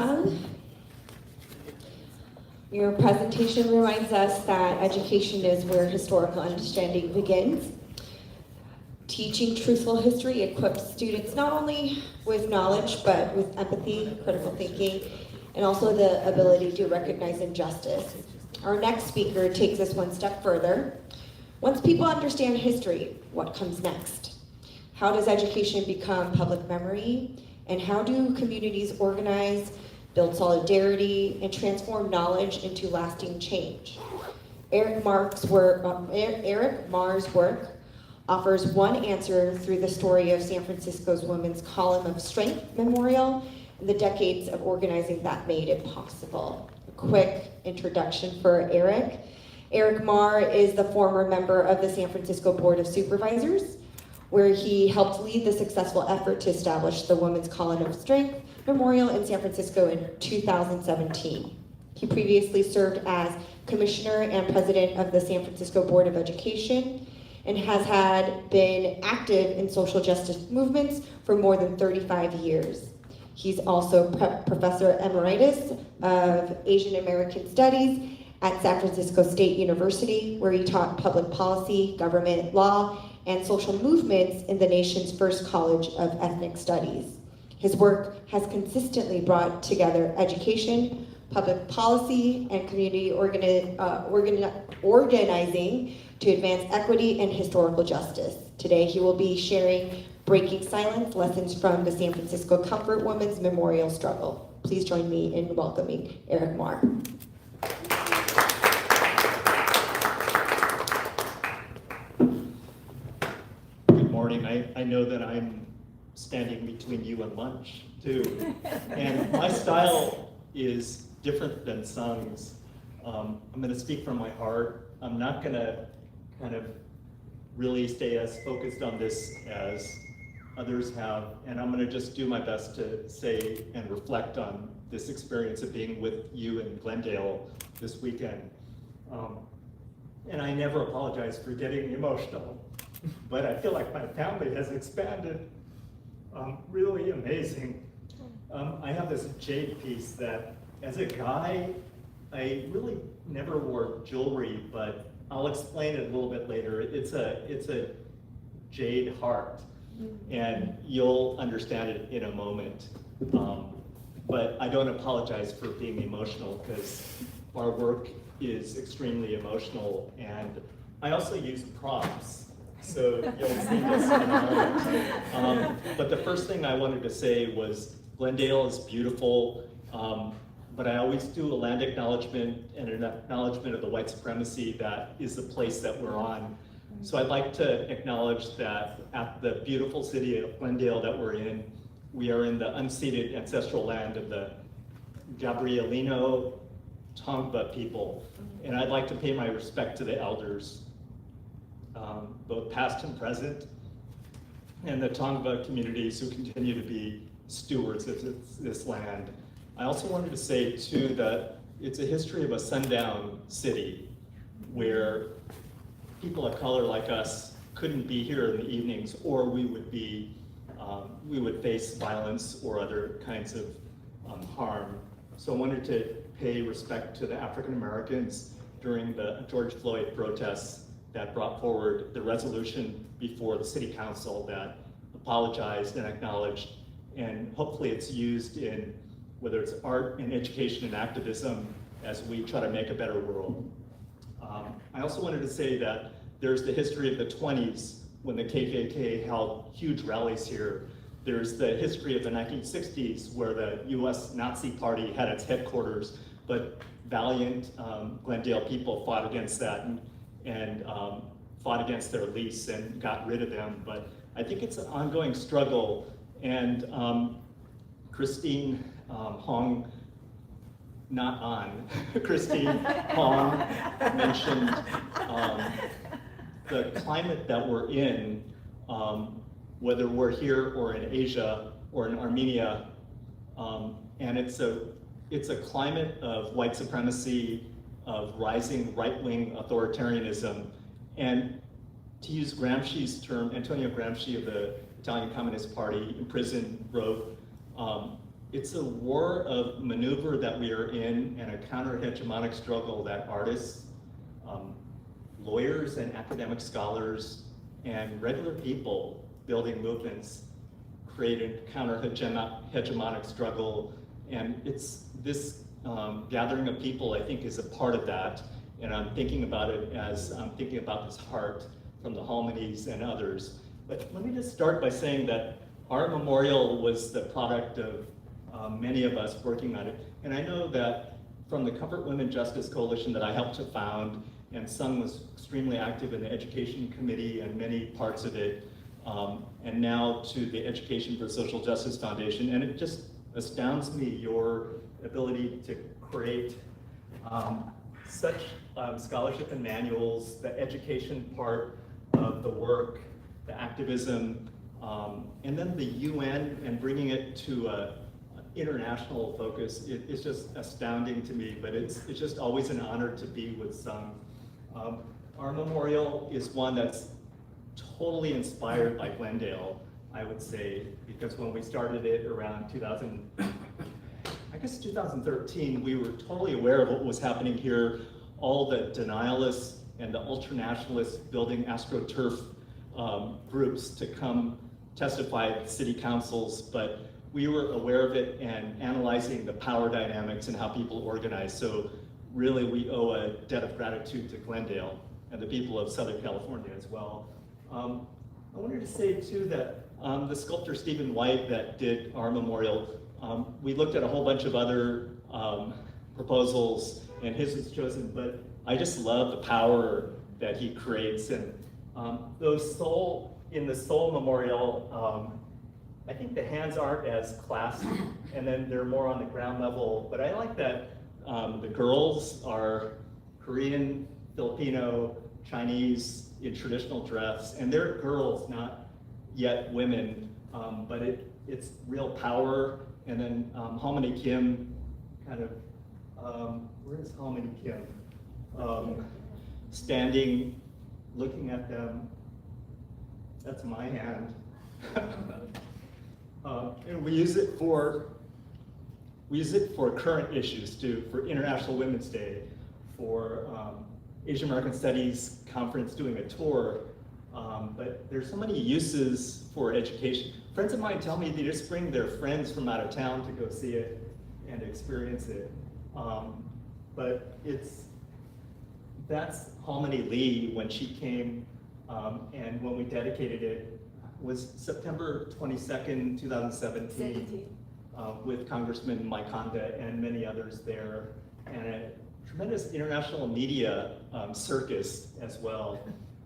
song. Your presentation reminds us that education is where historical understanding begins. Teaching truthful history equips students not only with knowledge, but with empathy, critical thinking, and also the ability to recognize injustice. Our next speaker takes us one step further. Once people understand history, what comes next? How does education become public memory? And how do communities organize, build solidarity, and transform knowledge into lasting change? Erik Mar's work offers one answer through the story of San Francisco's Women's Column of Strength Memorial and the decades of organizing that made it possible. A quick introduction for Erik. Erik Mar is the former member of the San Francisco Board of Supervisors, where he helped lead the successful effort to establish the Women's Column of Strength Memorial in San Francisco in 2017. He previously served as commissioner and president of the San Francisco Board of Education and has been active in social justice movements for more than 35 years. He's also professor emeritus of Asian American Studies at San Francisco State University, where he taught public policy, government law, and social movements in the nation's first College of Ethnic Studies. His work has consistently brought together education, public policy, and community organizing to advance equity and historical justice. Today he will be sharing Breaking Silence, Lessons from the San Francisco Comfort Women's Memorial Struggle. Please join me in welcoming Erik Mar. I know that I'm standing between you and lunch too, and my style is different than Sung's. I'm going to speak from my heart. I'm not going to kind of really stay as focused on this as others have, and I'm going to just do my best to say and reflect on this experience of being with you in Glendale this weekend. And I never apologize for getting emotional. But I feel like my family has expanded. Really amazing. I have this jade piece that, as a guy, I really never wore jewelry, but I'll explain it a little bit later. It's a jade heart, and you'll understand it in a moment. But I don't apologize for being emotional, because our work is extremely emotional, and I also use props. So you'll see this in a moment. But the first thing I wanted to say was Glendale is beautiful, but I always do a land acknowledgement and an acknowledgement of the white supremacy that is the place that we're on. So I'd like to acknowledge that at the beautiful city of Glendale that we're in, we are in the unceded ancestral land of the Gabrielino Tongva people. And I'd like to pay my respect to the elders, both past and present, and the Tongva communities who continue to be stewards of this land. I also wanted to say too that it's a history of a sundown city where people of color like us couldn't be here in the evenings, or we would face violence or other kinds of harm. So I wanted to pay respect to the African Americans during the George Floyd protests that brought forward the resolution before the city council that apologized and acknowledged, and hopefully it's used in whether it's art and education and activism as we try to make a better world. I also wanted to say that there's the history of the 20s when the KKK held huge rallies here. There's the history of the 1960s where the US Nazi Party had its headquarters, but valiant Glendale people fought against that and fought against their lease and got rid of them. But I think it's an ongoing struggle. And Christine Hong, not on, Christine Hong mentioned the climate that we're in, whether we're here or in Asia or in Armenia, and it's a climate of white supremacy, of rising right-wing authoritarianism. And to use Gramsci's term, Antonio Gramsci of the Italian Communist Party, in prison, wrote, it's a war of maneuver that we are in and a counter-hegemonic struggle that artists, lawyers and academic scholars, and regular people building movements create a counter-hegemonic struggle. And it's this gathering of people, I think, is a part of that. And I'm thinking about it as I'm thinking about this heart from the Halmanis and others. But let me just start by saying that our memorial was the product of many of us working on it. And I know that from the Comfort Women Justice Coalition that I helped to found, and Sung was extremely active in the Education Committee and many parts of it, and now to the Education for Social Justice Foundation. And it just astounds me, your ability to create such scholarship and manuals, the education part of the work, the activism, and then the UN and bringing it to an international focus. It's just astounding to me, but it's just always an honor to be with Sung. Our memorial is one that's totally inspired by Glendale, I would say, because when we started it around 2013, we were totally aware of what was happening here, all the denialists and the ultranationalists building AstroTurf groups to come testify at city councils, but we were aware of it and analyzing the power dynamics and how people organize. So really we owe a debt of gratitude to Glendale and the people of Southern California as well. I wanted to say too that the sculptor Stephen White that did our memorial, we looked at a whole bunch of other proposals and his was chosen, but I just love the power that he creates. And in the Soul Memorial, I think the hands aren't as clasped, and then they're more on the ground level, but I like that the girls are Korean, Filipino, Chinese in traditional dress, and they're girls, not yet women, but it's real power. And then Halmani Kim kind of, where is Halmani Kim? Standing, looking at them. That's my hand. And we use it for current issues too, for International Women's Day, for Asian American Studies Conference doing a tour. But there's so many uses for education. Friends of mine tell me they just bring their friends from out of town to go see it and experience it. But that's Halmani Lee when she came, and when we dedicated it was September 22nd, 2017, with Congressman Mike Honda and many others there, and a tremendous international media circus as well.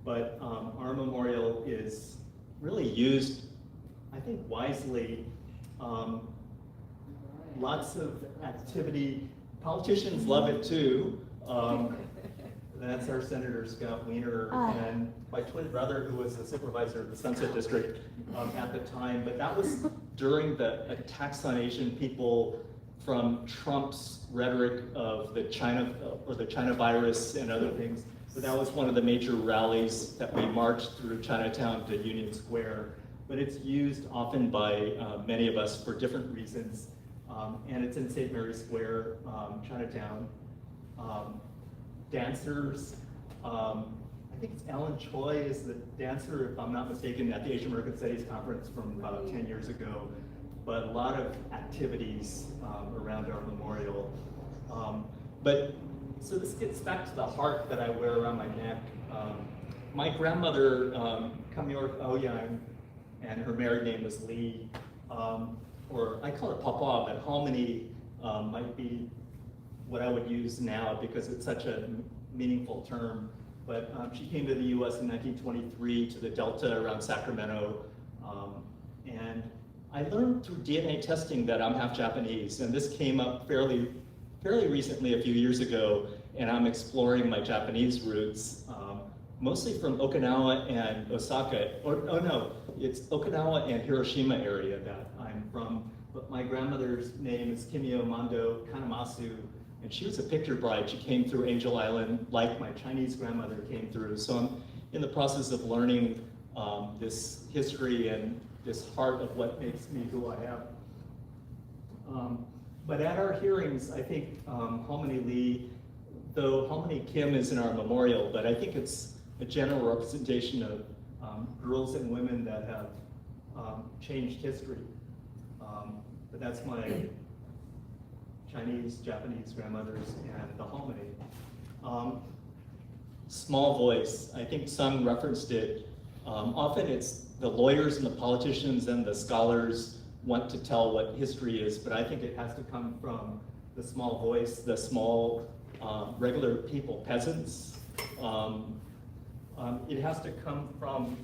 But our memorial is really used, I think, wisely. Lots of activity. Politicians love it too. That's our Senator Scott Wiener and my twin brother, who was the supervisor of the Sunset District at the time. But that was during the attacks on Asian people from Trump's rhetoric of the China virus and other things. So that was one of the major rallies that we marched through Chinatown to Union Square. But it's used often by many of us for different reasons. And it's in St. Mary's Square, Chinatown. Dancers, I think it's Ellen Choi is the dancer, if I'm not mistaken, at the Asian American Studies Conference from about 10 years ago. But a lot of activities around our memorial. So this gets back to the heart that I wear around my neck. My grandmother, Kamyor Ouyang, and her married name was Lee, or I call her Papa, but Halmani might be what I would use now because it's such a meaningful term. But she came to the US in 1923 to the Delta around Sacramento. And I learned through DNA testing that I'm half Japanese. And this came up fairly recently, a few years ago. And I'm exploring my Japanese roots, mostly from Okinawa and Osaka. It's Okinawa and Hiroshima area that I'm from. But my grandmother's name is Kimio Mondo Kanamasu. And she was a picture bride. She came through Angel Island like my Chinese grandmother came through. So I'm in the process of learning this history and this heart of what makes me who I am. But at our hearings, I think Halmoni Lee, though Halmoni Kim is in our memorial, but I think it's a general representation of girls and women that have changed history. But that's my Chinese, Japanese grandmothers and the Halmoni. Small voice, I think Sung referenced it. Often it's the lawyers and the politicians and the scholars want to tell what history is, but I think it has to come from the small voice, the small regular people, peasants. It has to come from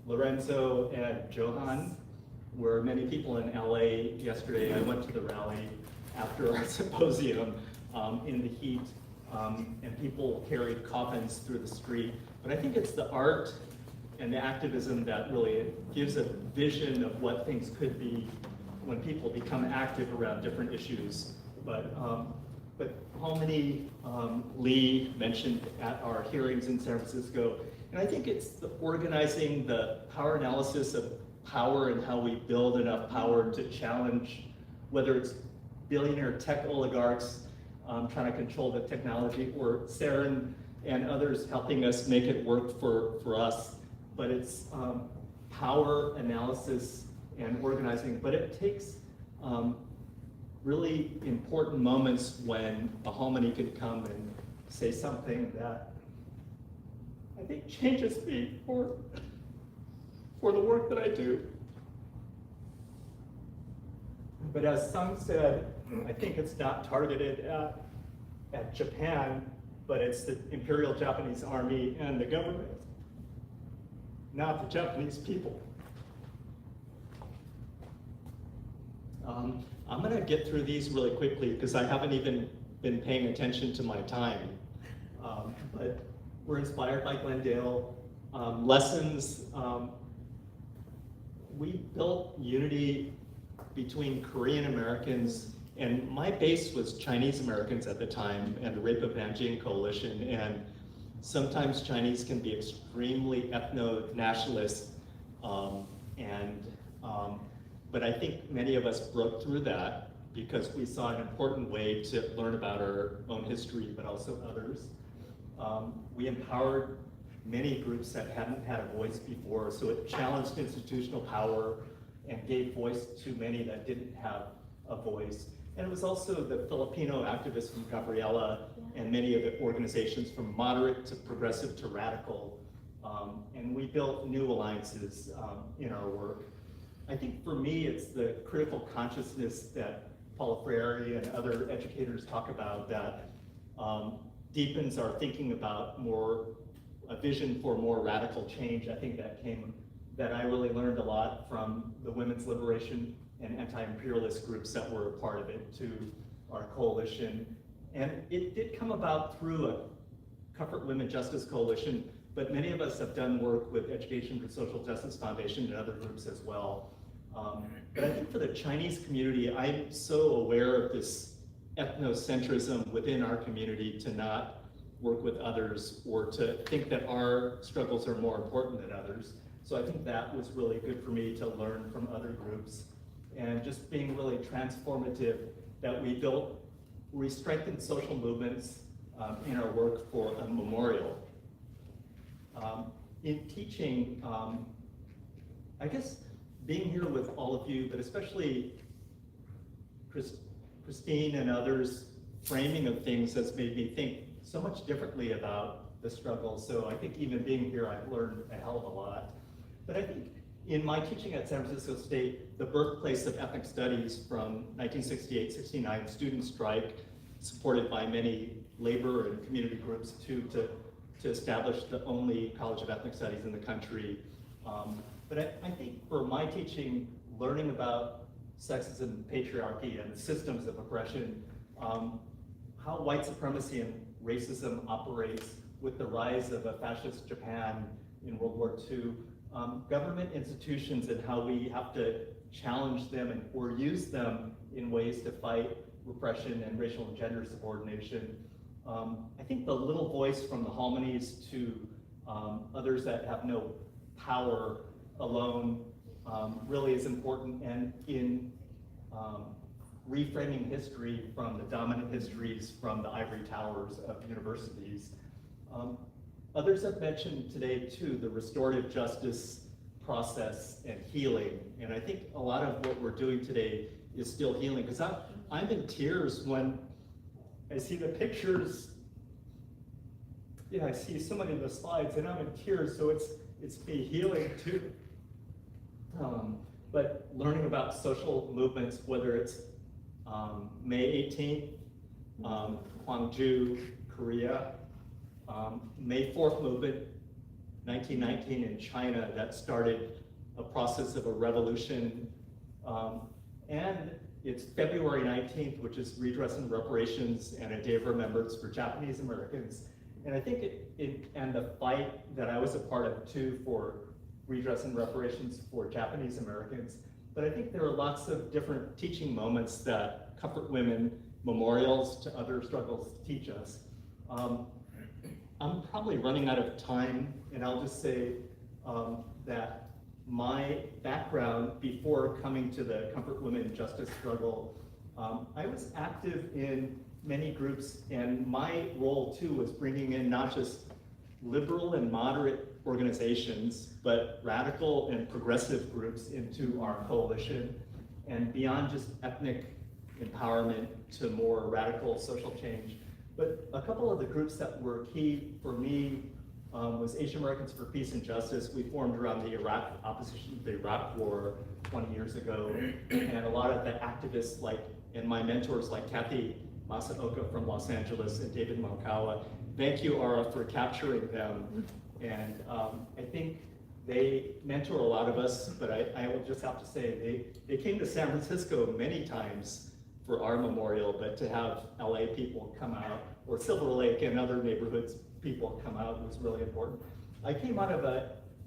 Lorenzo and Johan. Were many people in LA yesterday. I went to the rally after our symposium in the heat, and people carried coffins through the street. But I think it's the art and the activism that really gives a vision of what things could be when people become active around different issues. But Halmoni Lee mentioned at our hearings in San Francisco, and I think it's the organizing, the power analysis of power and how we build enough power to challenge, whether it's billionaire tech oligarchs trying to control the technology, or Saren and others helping us make it work for us. But it's power analysis and organizing, but it takes really important moments when a Halmoni can come and say something that I think changes me for the work that I do. But as Sung said, I think it's not targeted at Japan, but it's the Imperial Japanese Army and the government, not the Japanese people. I'm gonna get through these really quickly because I haven't even been paying attention to my time. But we're inspired by Glendale. Lessons, we built unity between Korean Americans, and my base was Chinese Americans at the time and the Rape of Nanjing Coalition, and sometimes Chinese can be extremely ethno-nationalist, but I think many of us broke through that because we saw an important way to learn about our own history, but also others. We empowered many groups that hadn't had a voice before, so it challenged institutional power and gave voice to many that didn't have a voice. And it was also the Filipino activists from Gabriela and many of the organizations from moderate to progressive to radical. And we built new alliances in our work. I think for me, it's the critical consciousness that Paulo Freire and other educators talk about that deepens our thinking about a vision for more radical change. I think that I really learned a lot from the women's liberation and anti-imperialist groups that were a part of it to our coalition. And it did come about through a Comfort Women Justice Coalition, but many of us have done work with Education for Social Justice Foundation and other groups as well. But I think for the Chinese community, I'm so aware of this ethnocentrism within our community to not work with others or to think that our struggles are more important than others. So I think that was really good for me to learn from other groups and just being really transformative that we strengthened social movements in our work for a memorial. In teaching, I guess being here with all of you, but especially Christine and others' framing of things has made me think so much differently about the struggle. So I think even being here, I've learned a hell of a lot. But I think in my teaching at San Francisco State, the birthplace of ethnic studies from 1968-69 student strike, supported by many labor and community groups to establish the only College of Ethnic Studies in the country. But I think for my teaching, learning about sexism, patriarchy, and systems of oppression, how white supremacy and racism operates with the rise of a fascist Japan in World War II, government institutions and how we have to challenge them or use them in ways to fight repression and racial and gender subordination. I think the little voice from the Halmonis to others that have no power alone really is important, and in reframing history from the dominant histories from the ivory towers of universities. Others have mentioned today too the restorative justice process and healing, and I think a lot of what we're doing today is still healing, because I'm in tears when I see the pictures. Yeah, I see so many of the slides and I'm in tears, so it's me healing too. But learning about social movements, whether it's May 18th, Gwangju, Korea, May 4th movement, 1919 in China, that started a process of a revolution. And it's February 19th, which is Redress and Reparations and a Day of Remembrance for Japanese Americans. And I think and the fight that I was a part of too for redress and reparations for Japanese Americans. But I think there are lots of different teaching moments that Comfort Women memorials to other struggles teach us. I'm probably running out of time, and I'll just say that my background before coming to the Comfort Women justice struggle, I was active in many groups, and my role too was bringing in not just liberal and moderate organizations, but radical and progressive groups into our coalition, and beyond just ethnic empowerment to more radical social change. But a couple of the groups that were key for me was Asian Americans for Peace and Justice. We formed around the Iraq opposition to the Iraq War 20 years ago, and a lot of the activists and my mentors like Kathy Masaoka from Los Angeles and David Monkawa. Thank you, Ara, for capturing them. And I think they mentor a lot of us, but I will just have to say, they came to San Francisco many times for our memorial, but to have LA people come out, or Silver Lake and other neighborhoods people come out was really important. I came out of an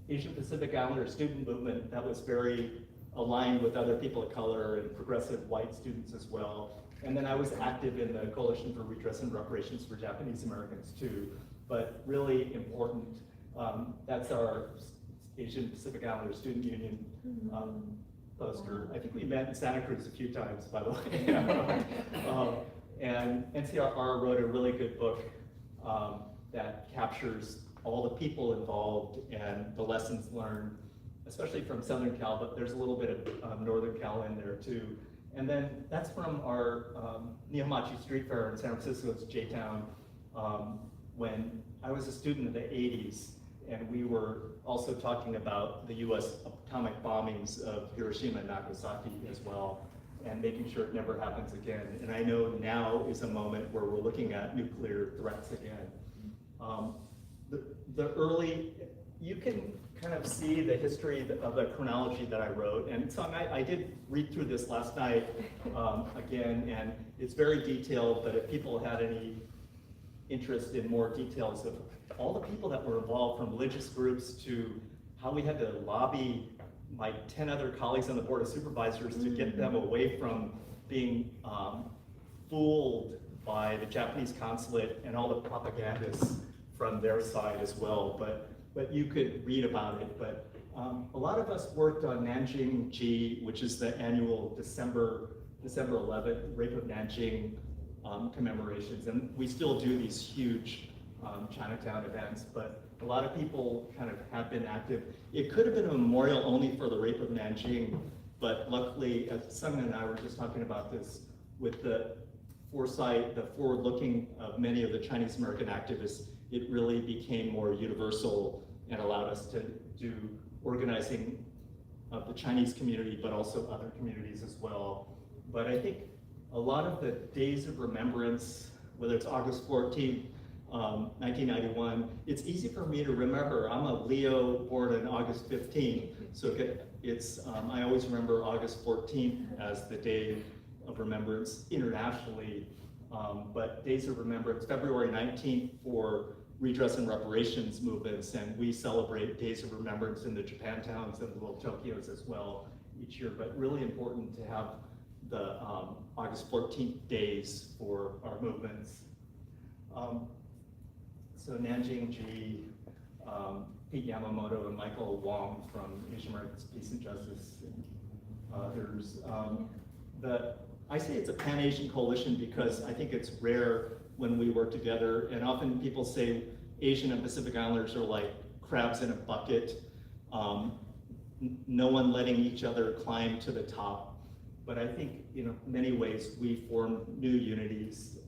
Asian Pacific Islander student movement that was very aligned with other people of color and progressive white students as well. And then I was active in the Coalition for Redress and Reparations for Japanese Americans too, but really important. That's our Asian Pacific Islander Student Union poster. I think we met in Santa Cruz a few times, by the way. And NCRR wrote a really good book that captures all the people involved and the lessons learned, especially from Southern Cal, but there's a little bit of Northern Cal in there too. And then that's from our Nihonmachi Street Fair in San Francisco's J-Town when I was a student in the 80s, and we were also talking about the US atomic bombings of Hiroshima and Nagasaki as well, and making sure it never happens again. And I know now is a moment where we're looking at nuclear threats again. The early, you can kind of see the history of the chronology that I wrote. And so I did read through this last night again, and it's very detailed, but if people had any interest in more details of all the people that were involved, from religious groups to how we had to lobby my 10 other colleagues on the Board of Supervisors to get them away from being fooled by the Japanese consulate and all the propagandists from their side as well. But you could read about it. But a lot of us worked on Nanjing G, which is the annual December 11th Rape of Nanjing commemorations, and we still do these huge Chinatown events, but a lot of people kind of have been active. It could have been a memorial only for the rape of Nanjing, but luckily, as Sung and I were just talking about this, with the foresight, the forward-looking of many of the Chinese American activists, it really became more universal and allowed us to do organizing of the Chinese community, but also other communities as well. But I think a lot of the days of remembrance, whether it's August 14th, 1991, it's easy for me to remember. I'm a Leo born on August 15th, so it's I always remember August 14th as the day of remembrance internationally, but days of remembrance, February 19th for redress and reparations movements, and we celebrate days of remembrance in the Japantowns and the little Tokyos as well each year, but really important to have the August 14th days for our movements. So Nanjing G, Pete Yamamoto and Michael Wong from Asian Americans Peace and Justice and others. I say it's a Pan-Asian coalition because I think it's rare when we work together, and often people say Asian and Pacific Islanders are like crabs in a bucket, no one letting each other climb to the top. But I think in many ways we form new unities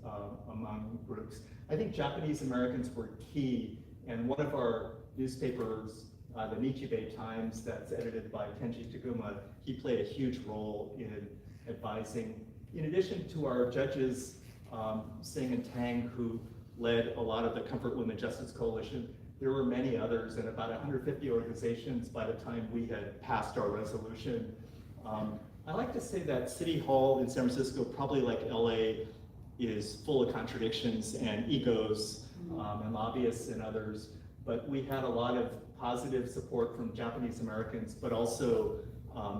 among groups. I think Japanese Americans were key, and one of our newspapers, the Nichibei Times, that's edited by Kenji Taguma, he played a huge role in advising. In addition to our judges, Singh and Tang, who led a lot of the Comfort Women Justice Coalition, there were many others, and about 150 organizations by the time we had passed our resolution. I like to say that City Hall in San Francisco, probably like LA, is full of contradictions and egos and lobbyists and others, but we had a lot of positive support from Japanese Americans, but also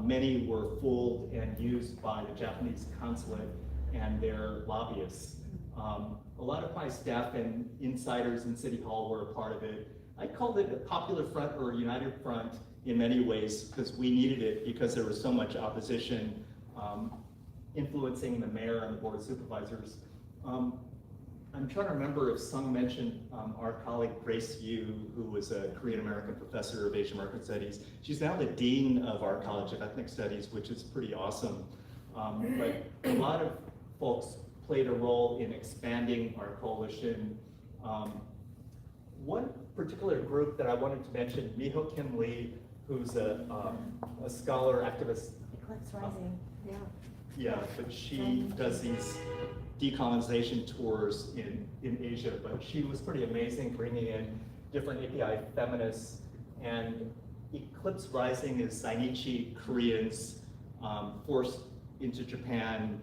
many were fooled and used by the Japanese consulate and their lobbyists. A lot of my staff and insiders in City Hall were a part of it. I called it a popular front or a united front in many ways because we needed it because there was so much opposition influencing the mayor and the board of supervisors. I'm trying to remember if Sung mentioned our colleague Grace Yu, who was a Korean American professor of Asian American Studies. She's now the dean of our College of Ethnic Studies, which is pretty awesome. But a lot of folks played a role in expanding our coalition. One particular group that I wanted to mention, Miho Kim Lee, who's a scholar, activist. Eclipse Rising, yeah. Yeah, but she does these decolonization tours in Asia, but she was pretty amazing bringing in different API feminists, and Eclipse Rising is Zainichi Koreans forced into Japan,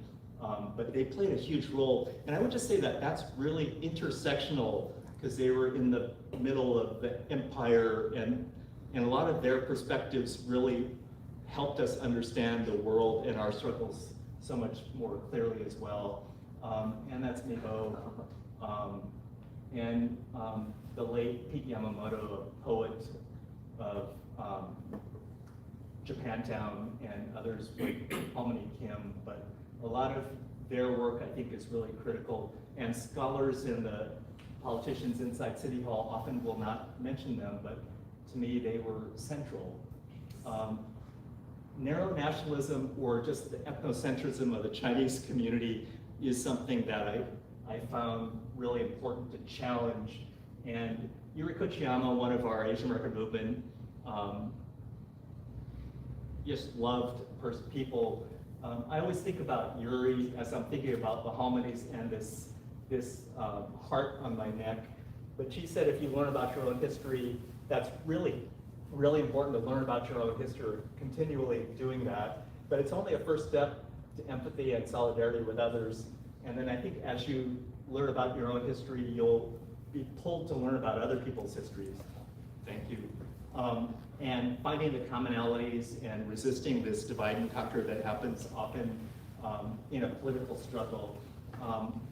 but they played a huge role. And I would just say that that's really intersectional because they were in the middle of the empire, and a lot of their perspectives really helped us understand the world and our struggles so much more clearly as well. And that's Miho. And the late Pete Yamamoto, a poet of Japantown, and others like Harmony Kim, but a lot of their work I think is really critical. And scholars and the politicians inside City Hall often will not mention them, but to me they were central. Narrow nationalism or just the ethnocentrism of the Chinese community is something that I found really important to challenge. And Yuri Kochiyama, one of our Asian American movement, just loved people. I always think about Yuri as I'm thinking about the Harmonies and this heart on my neck. But she said if you learn about your own history, that's really important to learn about your own history, continually doing that. But it's only a first step to empathy and solidarity with others. And then I think as you learn about your own history, you'll be pulled to learn about other people's histories. Thank you. And finding the commonalities and resisting this divide and conquer that happens often in a political struggle.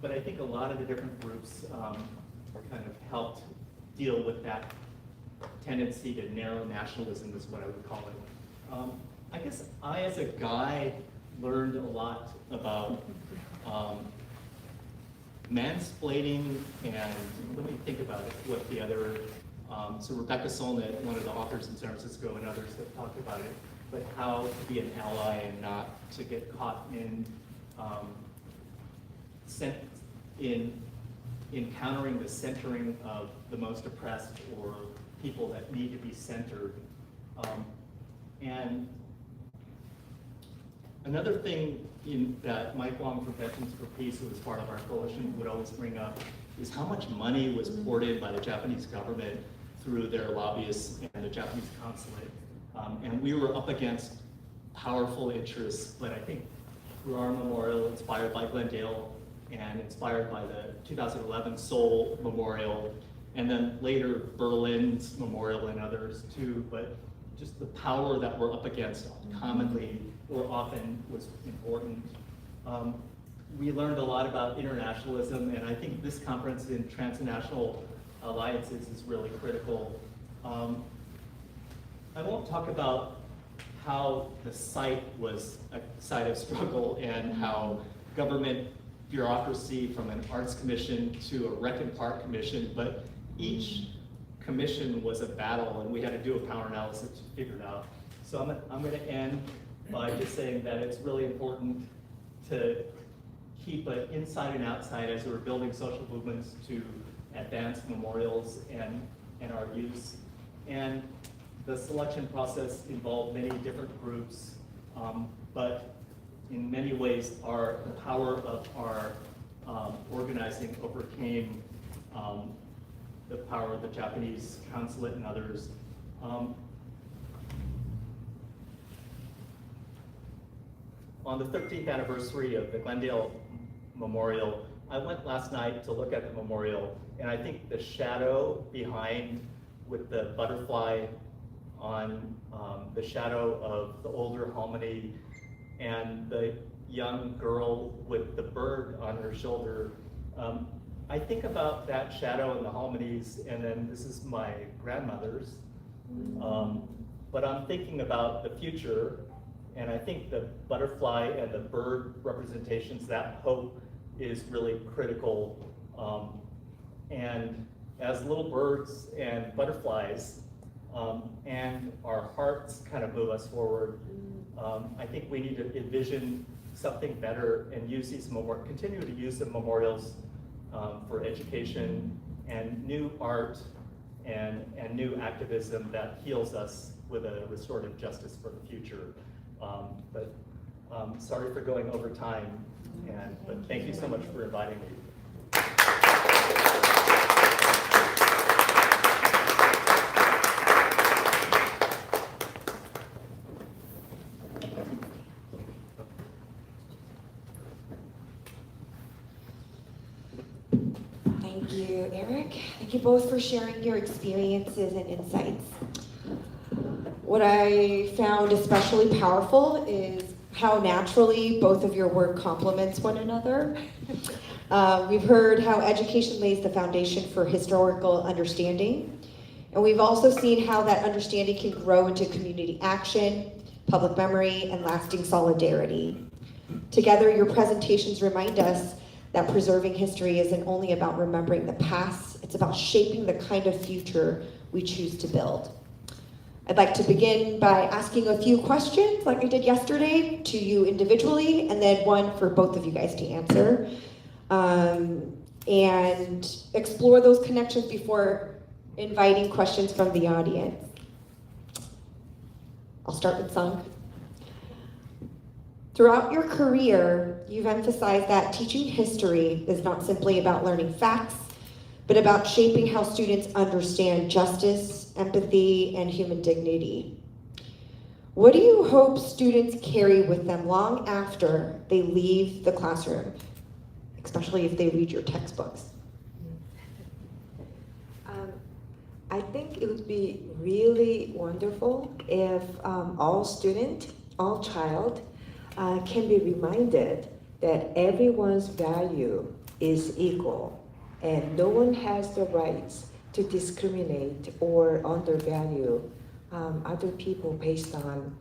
But I think a lot of the different groups kind of helped deal with that tendency to narrow nationalism is what I would call it. I guess I, as a guy, learned a lot about mansplaining, and let me think about it, what the other, so Rebecca Solnit, one of the authors in San Francisco, and others have talked about it, but how to be an ally and not to get caught in encountering the centering of the most oppressed or people that need to be centered. And another thing that Mike Wong from Veterans for Peace, who was part of our coalition, would always bring up is how much money was poured in by the Japanese government through their lobbyists and the Japanese consulate. And we were up against powerful interests, but I think through our memorial, inspired by Glendale and inspired by the 2011 Seoul Memorial, and then later Berlin's memorial and others too, but just the power that we're up against commonly or often was important. We learned a lot about internationalism, and I think this conference in transnational alliances is really critical. I won't talk about how the site was a site of struggle and how government bureaucracy from an arts commission to a rec and park commission, but each commission was a battle and we had to do a power analysis to figure it out. So I'm going to end by just saying that it's really important to keep an inside and outside as we're building social movements to advance memorials and our use. And the selection process involved many different groups, but in many ways the power of our organizing overcame the power of the Japanese consulate and others. On the 13th anniversary of the Glendale Memorial, I went last night to look at the memorial, and I think the shadow behind with the butterfly on the shadow of the older hominy and the young girl with the bird on her shoulder, I think about that shadow and the hominies, and then this is my grandmother's, but I'm thinking about the future, and I think the butterfly and the bird representations, that hope is really critical. And as little birds and butterflies, and our hearts kind of move us forward, I think we need to envision something better and use these continue to use the memorials for education and new art and new activism that heals us with a restorative justice for the future. But sorry for going over time, but thank you so much for inviting me. Thank you, Eric. Thank you both for sharing your experiences and insights. What I found especially powerful is how naturally both of your work complements one another. We've heard how education lays the foundation for historical understanding, and we've also seen how that understanding can grow into community action, public memory, and lasting solidarity. Together, your presentations remind us that preserving history isn't only about remembering the past, it's about shaping the kind of future we choose to build. I'd like to begin by asking a few questions, like I did yesterday, to you individually, and then one for both of you guys to answer, and explore those connections before inviting questions from the audience. I'll start with Sung. Throughout your career, you've emphasized that teaching history is not simply about learning facts, but about shaping how students understand justice, empathy, and human dignity. What do you hope students carry with them long after they leave the classroom, especially if they read your textbooks? I think it would be really wonderful if all student, all child, can be reminded that everyone's value is equal and no one has the rights to discriminate or undervalue other people based on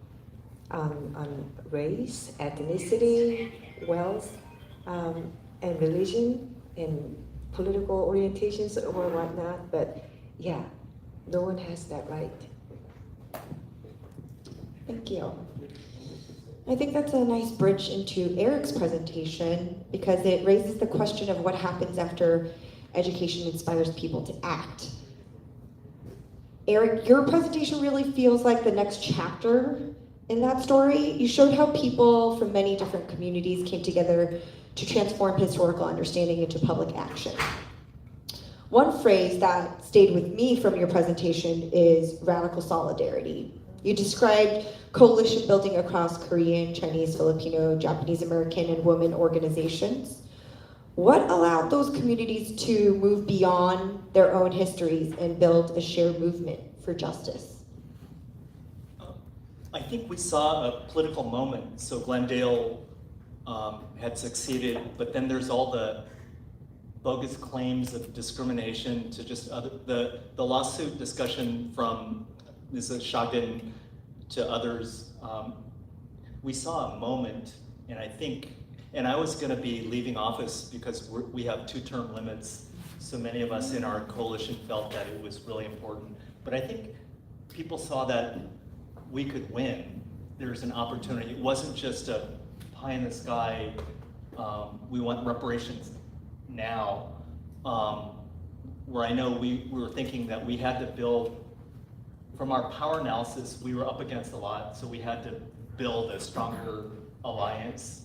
race, ethnicity, wealth, and religion and political orientations or whatnot. But yeah, no one has that right. Thank you. I think that's a nice bridge into Eric's presentation because it raises the question of what happens after education inspires people to act. Eric, your presentation really feels like the next chapter in that story. You showed how people from many different communities came together to transform historical understanding into public action. One phrase that stayed with me from your presentation is radical solidarity. You described coalition building across Korean, Chinese, Filipino, Japanese American, and women organizations. What allowed those communities to move beyond their own histories and build a shared movement for justice? I think we saw a political moment. So Glendale had succeeded, but then there's all the bogus claims of discrimination to just other, the lawsuit discussion from Mrs. Shagin, to others, we saw a moment, and I think, and I was going to be leaving office because we have 2-term limits. So many of us in our coalition felt that it was really important. But I think people saw that we could win. There's an opportunity. It wasn't just a pie in the sky, we want reparations now, where I know we were thinking that we had to build, from our power analysis, we were up against a lot, so we had to build a stronger alliance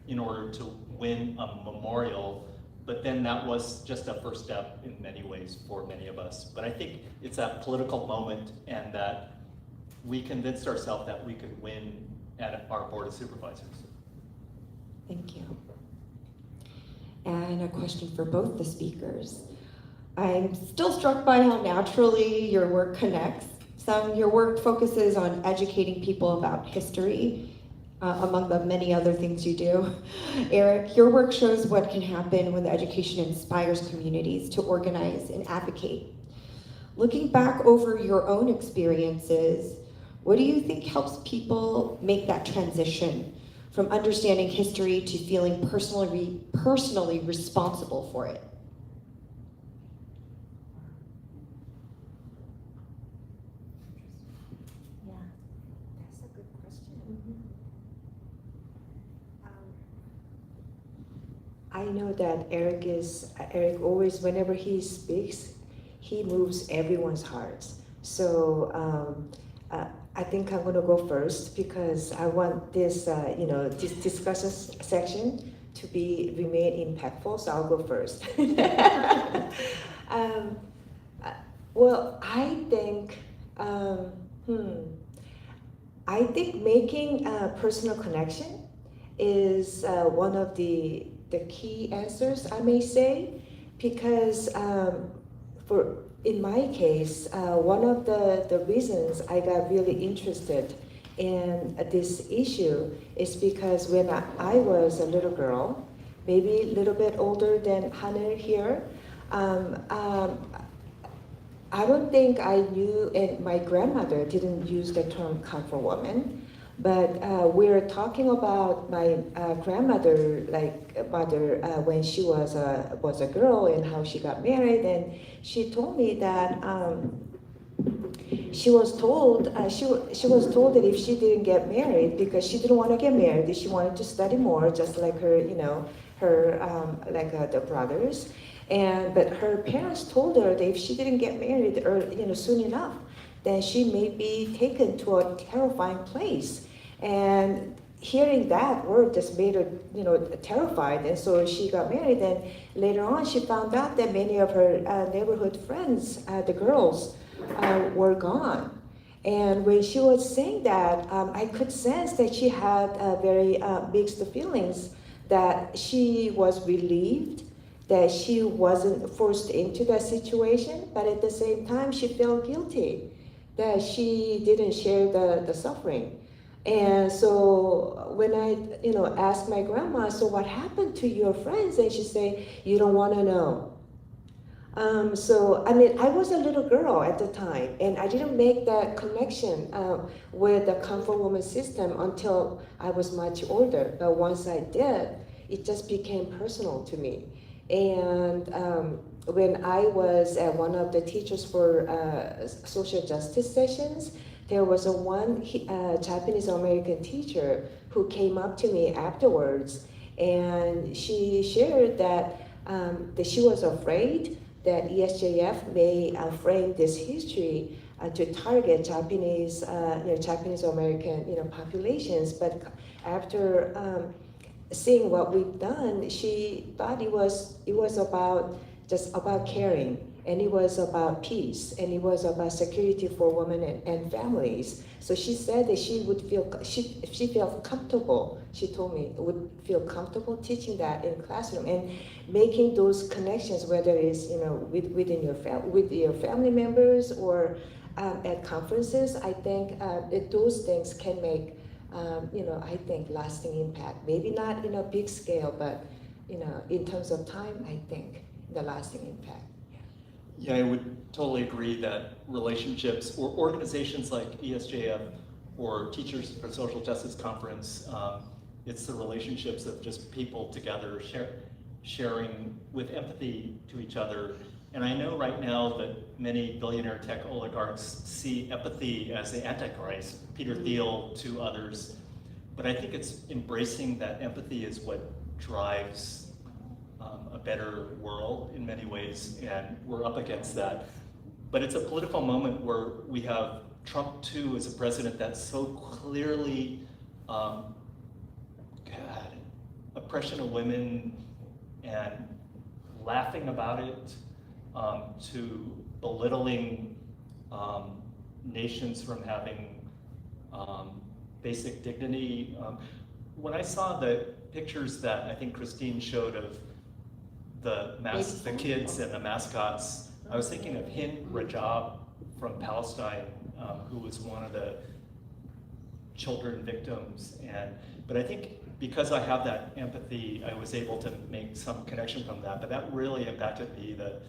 in order to win a memorial. But then that was just a first step in many ways for many of us. But I think it's that political moment, and that we convinced ourselves that we could win at our Board of Supervisors. Thank you. And a question for both the speakers. I'm still struck by how naturally your work connects. Your work focuses on educating people about history, among the many other things you do. Erik, your work shows what can happen when the education inspires communities to organize and advocate. Looking back over your own experiences, what do you think helps people make that transition from understanding history to feeling personally responsible for it? Yeah, that's a good question. I know that Erik always, whenever he speaks, he moves everyone's hearts. So I think I'm gonna go first because I want this, this discussion section to remain impactful. So I'll go first. Well, I think making a personal connection is one of the key answers, I may say, because in my case, one of the reasons I got really interested in this issue is because when I was a little girl, maybe a little bit older than Hannah here, I don't think I knew, and my grandmother didn't use the term comfort woman, but we're talking about my grandmother, mother, when she was a girl and how she got married, and she told me that she was told that if she didn't get married, because she didn't want to get married, she wanted to study more, just like her, the brothers. But her parents told her that if she didn't get married soon enough, then she may be taken to a terrifying place. And hearing that word just made her, terrified. And so she got married. And later on, she found out that many of her neighborhood friends, the girls, were gone. And when she was saying that, I could sense that she had very mixed feelings. That she was relieved that she wasn't forced into that situation, but at the same time, she felt guilty that she didn't share the suffering. And so when I, asked my grandma, so what happened to your friends? And she said, you don't want to know. I was a little girl at the time, and I didn't make that connection with the comfort woman system until I was much older. But once I did, it just became personal to me. And when I was one of the teachers for social justice sessions, there was one Japanese American teacher who came up to me afterwards, and she shared that she was afraid that ESJF may frame this history to target Japanese American populations, but after seeing what we've done, she thought it was about caring, and it was about peace, and it was about security for women and families. So she said that she felt comfortable. She told me would feel comfortable teaching that in classroom and making those connections, whether it's with your family members or at conferences. I think that those things can make I think lasting impact. Maybe not in a big scale, but in terms of time, I think the lasting impact. Yeah, I would totally agree that relationships or organizations like ESJF or Teachers for Social Justice Conference, it's the relationships of just people together sharing with empathy to each other. And I know right now that many billionaire tech oligarchs see empathy as the Antichrist, Peter Thiel to others. But I think it's embracing that empathy is what drives a better world in many ways, and we're up against that. But it's a political moment where we have Trump too as a president that's so clearly, oppression of women and laughing about it, to belittling nations from having basic dignity. When I saw the pictures that I think Christine showed of the kids and the mascots, I was thinking of Hind Rajab from Palestine, who was one of the children victims. But I think because I have that empathy, I was able to make some connection from that. But that really impacted me, the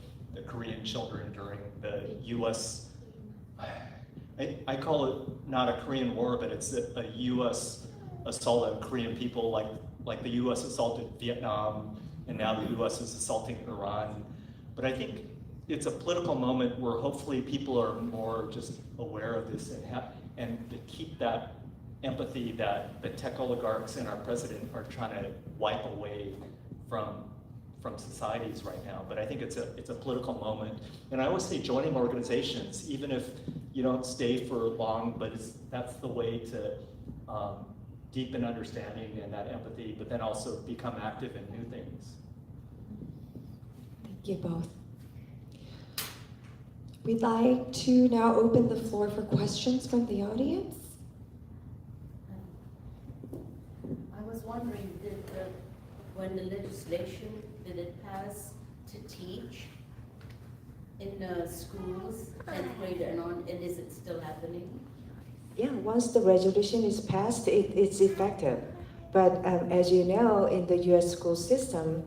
Korean children during the U.S. I call it not a Korean war, but it's a U.S. assault on Korean people, like the U.S. assaulted Vietnam, and now the U.S. is assaulting Iran. But I think it's a political moment where hopefully people are more just aware of this and to keep that empathy that the tech oligarchs and our president are trying to wipe away from societies right now. But I think it's a political moment. And I always say joining organizations, even if you don't stay for long, but that's the way to deepen understanding and that empathy, but then also become active in new things. Thank you both. We'd like to now open the floor for questions from the audience. I was wondering, when the legislation, did it pass to teach in schools, 10th grade and on, and is it still happening? Yeah, once the resolution is passed, it's effective. But as you know, in the U.S. school system,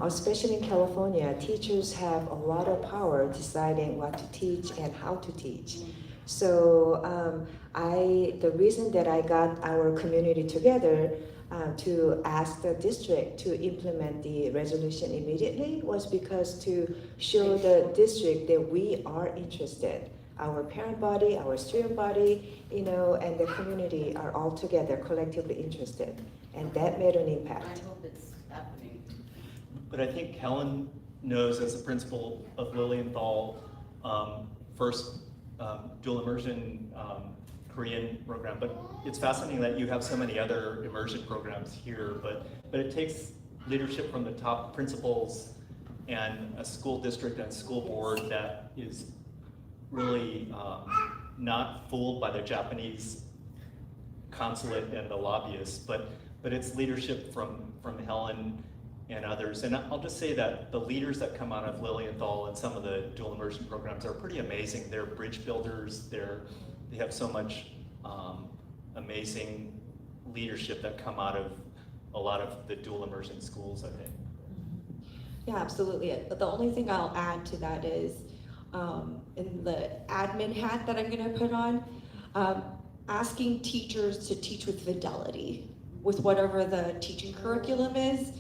especially in California, teachers have a lot of power deciding what to teach and how to teach. So the reason that I got our community together to ask the district to implement the resolution immediately was because to show the district that we are interested. Our parent body, our student body, and the community are all together, collectively interested. And that made an impact. I hope it's happening. But I think Helen knows, as a principal of Lilienthal, first dual immersion Korean program, but it's fascinating that you have so many other immersion programs here, but it takes leadership from the top principals and a school district and school board that is really not fooled by the Japanese consulate and the lobbyists, but it's leadership from Helen and others. And I'll just say that the leaders that come out of Lilienthal and some of the dual immersion programs are pretty amazing. They're bridge builders. They have so much amazing leadership that come out of a lot of the dual immersion schools, I think. Yeah, absolutely. The only thing I'll add to that is, in the admin hat that I'm going to put on, asking teachers to teach with fidelity, with whatever the teaching curriculum is.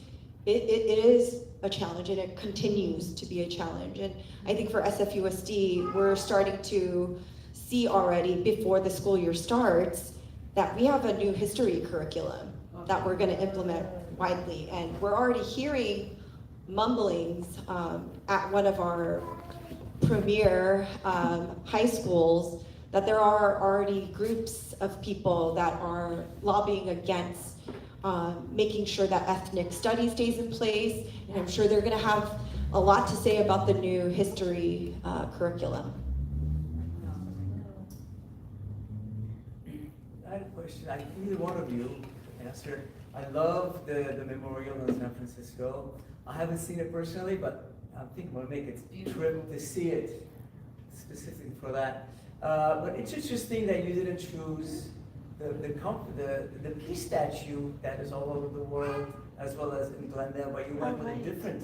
It is a challenge, and it continues to be a challenge. And I think for SFUSD, we're starting to see already before the school year starts that we have a new history curriculum that we're going to implement widely. And we're already hearing mumblings at one of our premier high schools that there are already groups of people that are lobbying against making sure that ethnic study stays in place, and I'm sure they're going to have a lot to say about the new history curriculum. I had a question. I think either one of you answer. I love the memorial in San Francisco. I haven't seen it personally, but I think we'll make a trip to see it specifically for that. But it's interesting that you didn't choose the peace statue that is all over the world, as well as in Glendale, but you went with a different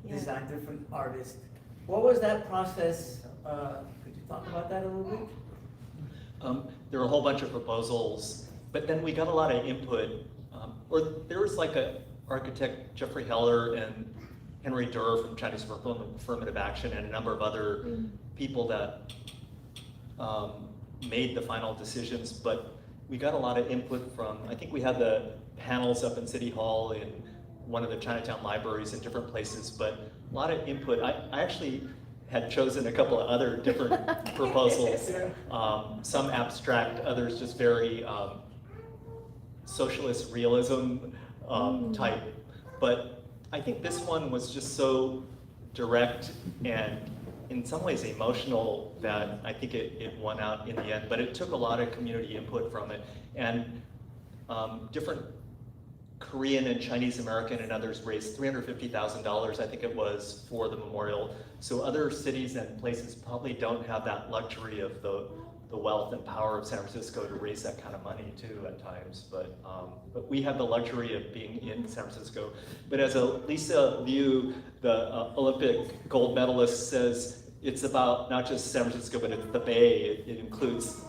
design, different artist. What was that process? Could you talk about that a little bit? There were a whole bunch of proposals, but then we got a lot of input. Or there was like a architect, Jeffrey Heller, and Henry Durr from Chinese Affirmative Action, and a number of other people that made the final decisions. But we got a lot of input from, I think we had the panels up in City Hall, in one of the Chinatown libraries, in different places, but a lot of input. I actually had chosen a couple of other different proposals, some abstract, others just very socialist realism type. But I think this one was just so direct and in some ways emotional that I think it won out in the end. But it took a lot of community input from it. And different Korean and Chinese American and others raised $350,000, I think it was, for the memorial. So other cities and places probably don't have that luxury of the wealth and power of San Francisco to raise that kind of money too at times. But we have the luxury of being in San Francisco. But as Lisa Liu, the Olympic gold medalist, says, it's about not just San Francisco, but it's the Bay. It includes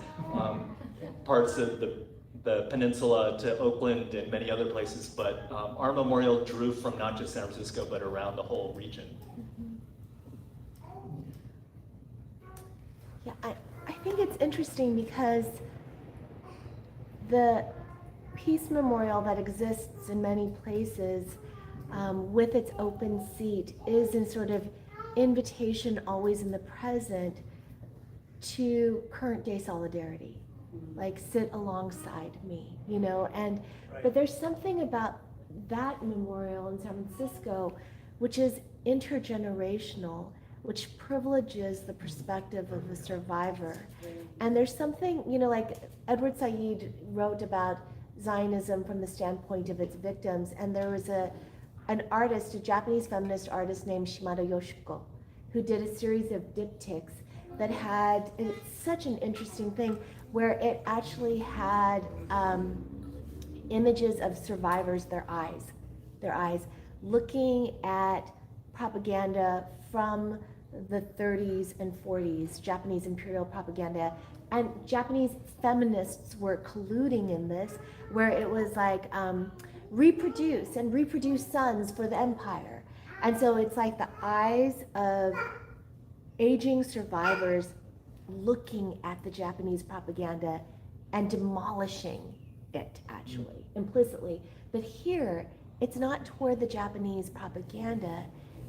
parts of the peninsula to Oakland and many other places, but our memorial drew from not just San Francisco, but around the whole region. Yeah, I think it's interesting because the Peace Memorial that exists in many places with its open seat is in sort of invitation always in the present to current day solidarity. Like sit alongside me, you know, and Right. but there's something about that memorial in San Francisco which is intergenerational, which privileges the perspective of the survivor. And there's something, you know, like Edward Said wrote about Zionism from the standpoint of its victims, and there was an artist, a Japanese feminist artist named Shimada Yoshiko, who did a series of diptychs that had, it's such an interesting thing, where it actually had images of survivors, their eyes, looking at propaganda from the 30s and 40s, Japanese imperial propaganda. And Japanese feminists were colluding in this, where it was like, reproduce sons for the empire. And so it's like the eyes of aging survivors looking at the Japanese propaganda and demolishing it, actually, implicitly. But here, it's not toward the Japanese propaganda,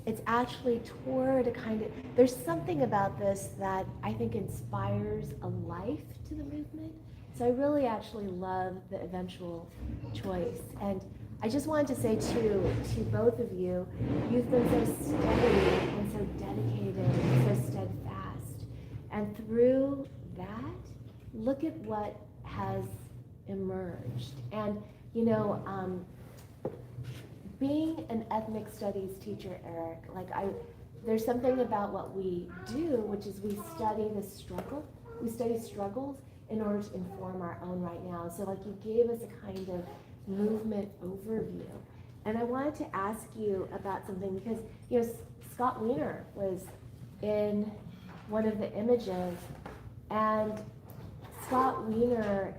it's actually toward a kind of, there's something about this that I think inspires a life to the movement. So I really actually love the eventual choice. And I just wanted to say to both of you, you've been so steady and so dedicated and so steadfast. And through that, look at what has emerged. And, you know, being an ethnic studies teacher, Eric, there's something about what we do, which is we study the struggle. We study struggles in order to inform our own right now. So like you gave us a kind of movement overview. And I wanted to ask you about something because, you know, Scott Wiener was in one of the images, and Scott Wiener,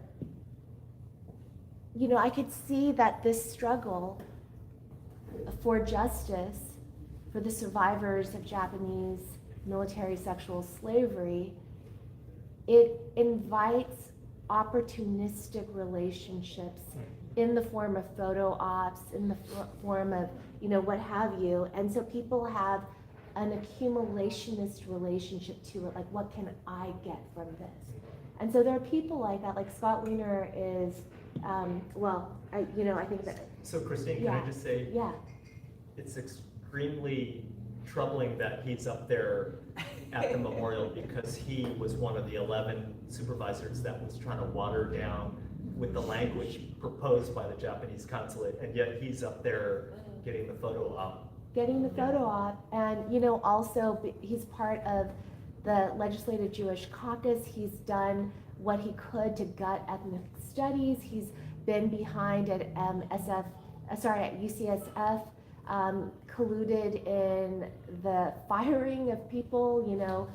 you know, I could see that this struggle for justice for the survivors of Japanese military sexual slavery, it invites opportunistic relationships in the form of photo ops, in the form of, you know, what have you. And so people have an accumulationist relationship to it, like what can I get from this? And so there are people like that, like Scott Wiener is, I think that. So Christine, Yeah. can I just say, Yeah. it's extremely troubling that he's up there at the memorial because he was one of the 11 supervisors that was trying to water down with the language proposed by the Japanese consulate, and yet he's up there getting the photo op. Getting the photo op, and you know, also he's part of the Legislative Jewish Caucus. He's done what he could to gut ethnic studies. He's been behind at UCSF colluded in the firing of people,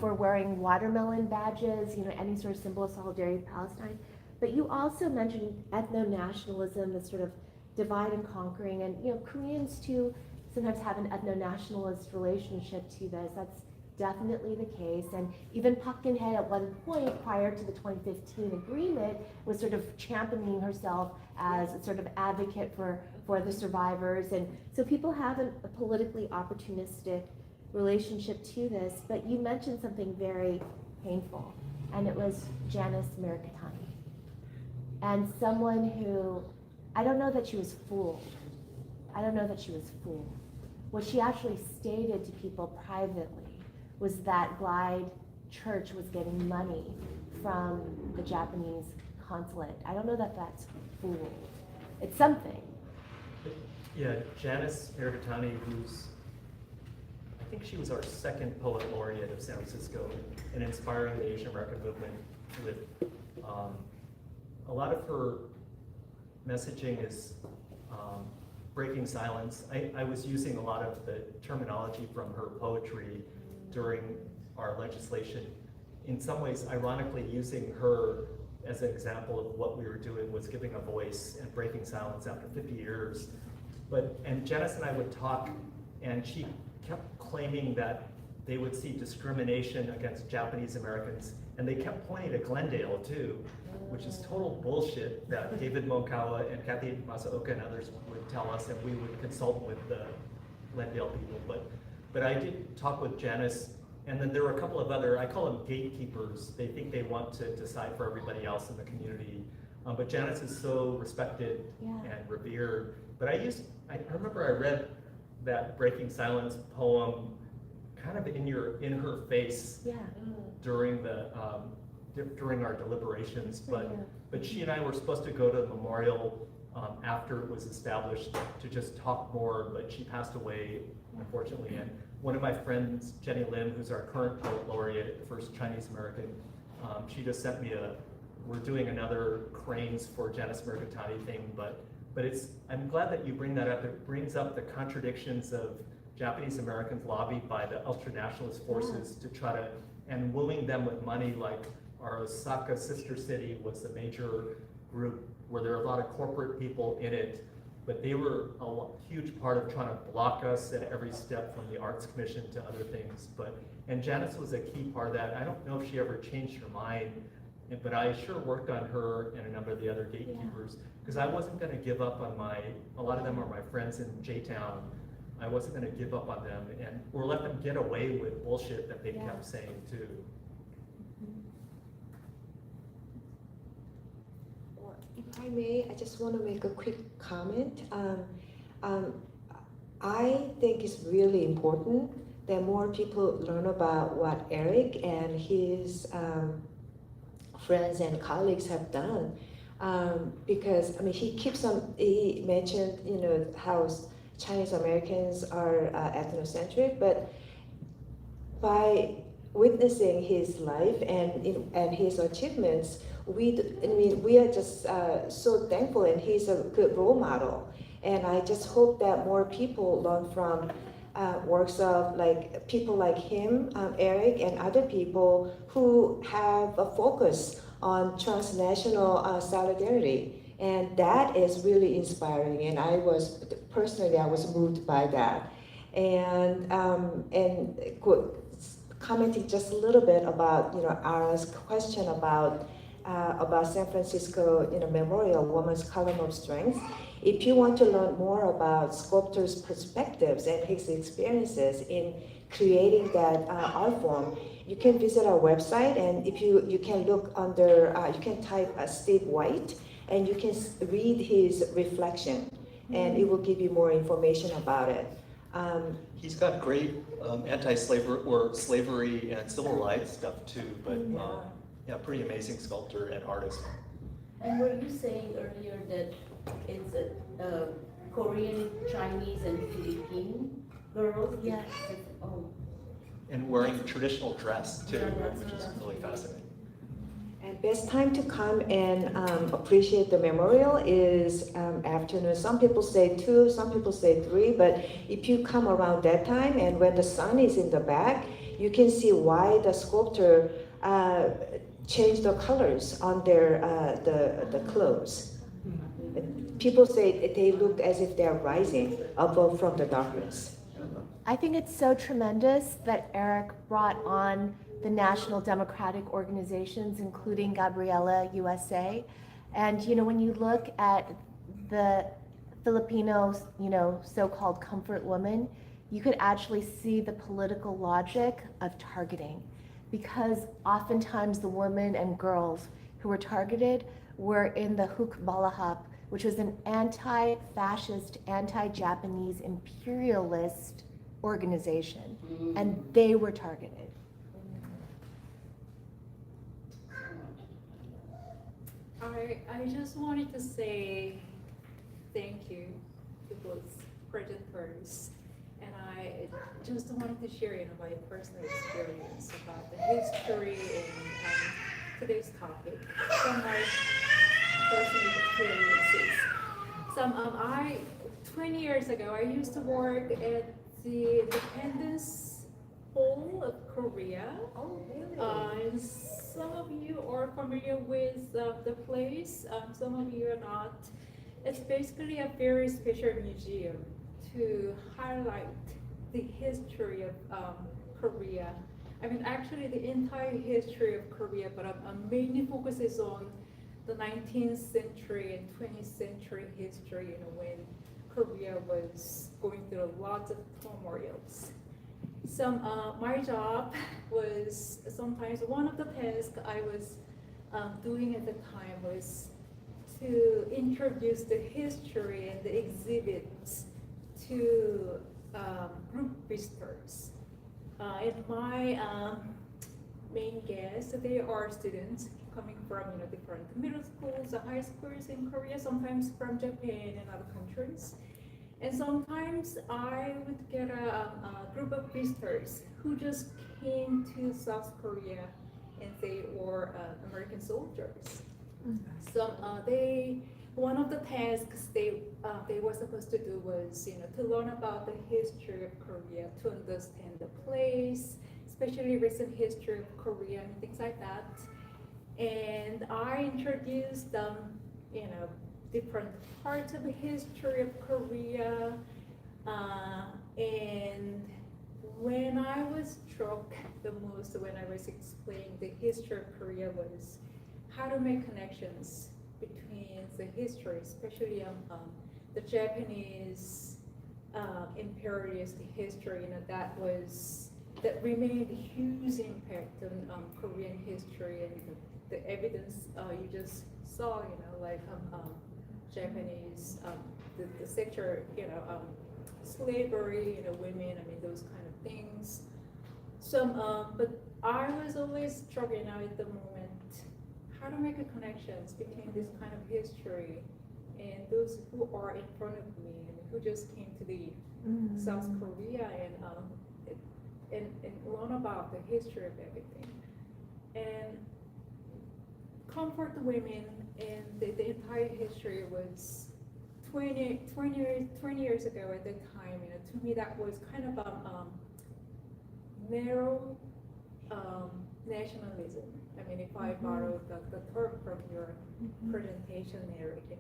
for wearing watermelon badges, any sort of symbol of solidarity with Palestine. But you also mentioned ethno-nationalism, this sort of divide and conquering, and Koreans too sometimes have an ethno-nationalist relationship to this. That's definitely the case. And even Park Geun-hye at one point prior to the 2015 agreement was sort of championing herself as a sort of advocate for the survivors. And so people have a politically opportunistic relationship to this. But you mentioned something very painful, and it was Janice Mercatani. And someone who, I don't know that she was fooled. What she actually stated to people privately was that Glide Church was getting money from the Japanese consulate. I don't know that that's fooled. It's something. Yeah, Janice Mercatani, I think she was our second poet laureate of San Francisco and inspiring the Asian American movement with a lot of her messaging is breaking silence. I was using a lot of the terminology from her poetry during our legislation. In some ways, ironically, using her as an example of what we were doing was giving a voice and breaking silence after 50 years. And Janice and I would talk, and she kept claiming that they would see discrimination against Japanese Americans, and they kept pointing to Glendale too, which is total bullshit that David Mokawa and Kathy Masaoka and others would tell us, and we would consult with the Glendale people. But I did talk with Janice, and then there were a couple of other, I call them gatekeepers. They think they want to decide for everybody else in the community. But Janice is so respected and revered. But I remember I read that Breaking Silence poem kind of in her face during our deliberations. But she and I were supposed to go to the memorial after it was established to just talk more, but she passed away, unfortunately. And one of my friends, Jenny Lim, who's our current poet laureate, the first Chinese American, she just sent me we're doing another Cranes for Janice Mercatani thing, but I'm glad that you bring that up. It brings up the contradictions of Japanese Americans lobbied by the ultra-nationalist forces to try to, and wooing them with money, like our Osaka sister city was a major group where there were a lot of corporate people in it, but they were a huge part of trying to block us at every step, from the Arts Commission to other things. And Janice was a key part of that. I don't know if she ever changed her mind, but I sure worked on her and a number of the other gatekeepers, because I wasn't going to give up on a lot of them are my friends in J-Town. I wasn't going to give up on them or let them get away with bullshit that they kept saying too. If I may, I just want to make a quick comment. I think it's really important that more people learn about what Erik and his friends and colleagues have done, because he mentioned how Chinese Americans are ethnocentric, but by witnessing his life and his achievements, we are just so thankful, and he's a good role model. And I just hope that more people learn from works of people like him, Erik, and other people who have a focus on transnational solidarity. And that is really inspiring, and I was moved by that. And commenting just a little bit about Ara's question about San Francisco Memorial Women's Column of Strength. If you want to learn more about sculptor's perspectives and his experiences in creating that art form, you can visit our website, and if you can look under, you can type Steve White, and you can read his reflection, and it will give you more information about it. He's got great anti-slavery or slavery and civil rights stuff too, but pretty amazing sculptor and artist. And were you saying earlier that it's a Korean, Chinese, and Philippine girls? Yes. Oh. And wearing traditional dress too, which is really fascinating. And best time to come and appreciate the memorial is afternoon. Some people say 2, some people say 3, but if you come around that time and when the sun is in the back, you can see why the sculptor changed the colors on their the clothes. People say they look as if they're rising above from the darkness. I think it's so tremendous that Eric brought on the national democratic organizations, including Gabriela USA. And when you look at the Filipino, so-called comfort woman, you could actually see the political logic of targeting, because oftentimes the women and girls who were targeted were in the Hukbalahap, which was an anti-fascist, anti-Japanese imperialist organization, and they were targeted. I just wanted to say thank you to both presenters, and I just wanted to share my personal experience about the history and today's topic from my personal experiences. 20 years ago, I used to work at the Independence Hall of Korea. Oh, really? And some of you are familiar with the place, some of you are not. It's basically a very special museum to highlight the history of Korea. I mean, actually the entire history of Korea, but mainly focuses on the 19th century and 20th century history, when Korea was going through lots of turmoils. So my job was sometimes one of the tasks I was doing at the time was to introduce the history and the exhibits to group visitors. And my main guests, they are students coming from different middle schools, high schools in Korea, sometimes from Japan and other countries. And sometimes I would get a group of visitors who just came to South Korea and they were American soldiers. So one of the tasks they were supposed to do was to learn about the history of Korea, to understand the place, especially recent history of Korea and things like that. And I introduced them, different parts of the history of Korea. And when I was struck the most when I was explaining the history of Korea was how to make connections between the history, especially the Japanese imperialist history, that remained a huge impact on Korean history, and the evidence you just saw, Japanese, the sector, slavery, women, those kind of things. So, but I was always struggling out at the moment how to make a connections between this kind of history and those who are in front of me and who just came to the South Korea and learn about the history of everything. And comfort the women and the entire history was 20 years ago at that time. To me that was kind of a narrow nationalism. If I borrow the term from your presentation, Eric,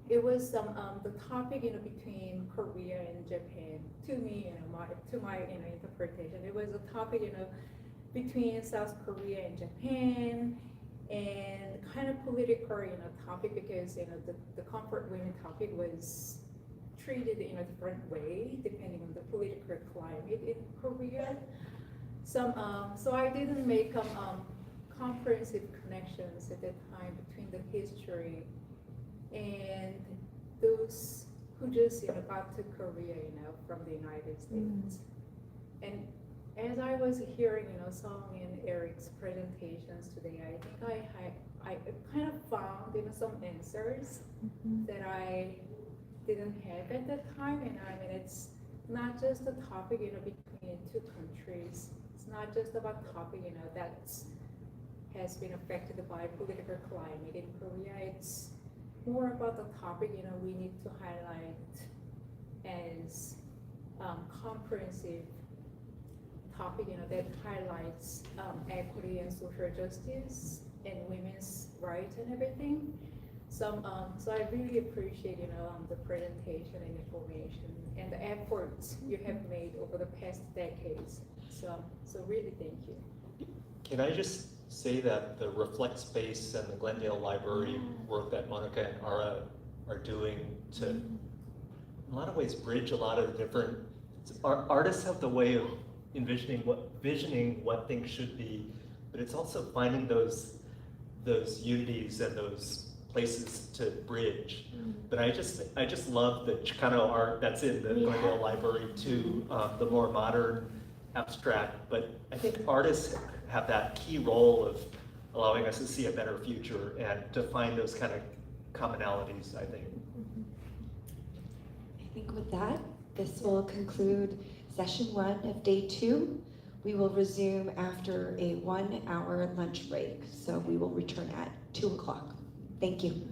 it was the topic between Korea and Japan. To me, to my interpretation, it was a topic between South Korea and Japan, and kind of political topic because the comfort women topic was treated in a different way depending on the political climate in Korea. So I didn't make comprehensive connections at that time between the history and those who just got to Korea from the United States. And as I was hearing Song and Eric's presentations today, I think I kind of found some answers that I didn't have at that time. And it's not just a topic between two countries. It's not just about topic that's has been affected by political climate in Korea. It's more about the topic, we need to highlight as comprehensive topic, that highlights equity and social justice and women's rights and everything. So I really appreciate, the presentation and information and the efforts you have made over the past decades. So really thank you. Can I just say that the Reflect Space and the Glendale Library work that Monica and Ara are doing to, in a lot of ways, bridge a lot of the different, artists have the way of envisioning what things should be, but it's also finding those unities and those places to bridge. But I just love the Chicano art that's in the Glendale Library too, the more modern abstract, but I think artists have that key role of allowing us to see a better future and to find those kind of commonalities, I think. I think with that, this will conclude session 1 of day 2. We will resume after a 1-hour lunch break, so we will return at 2 o'clock. Thank you.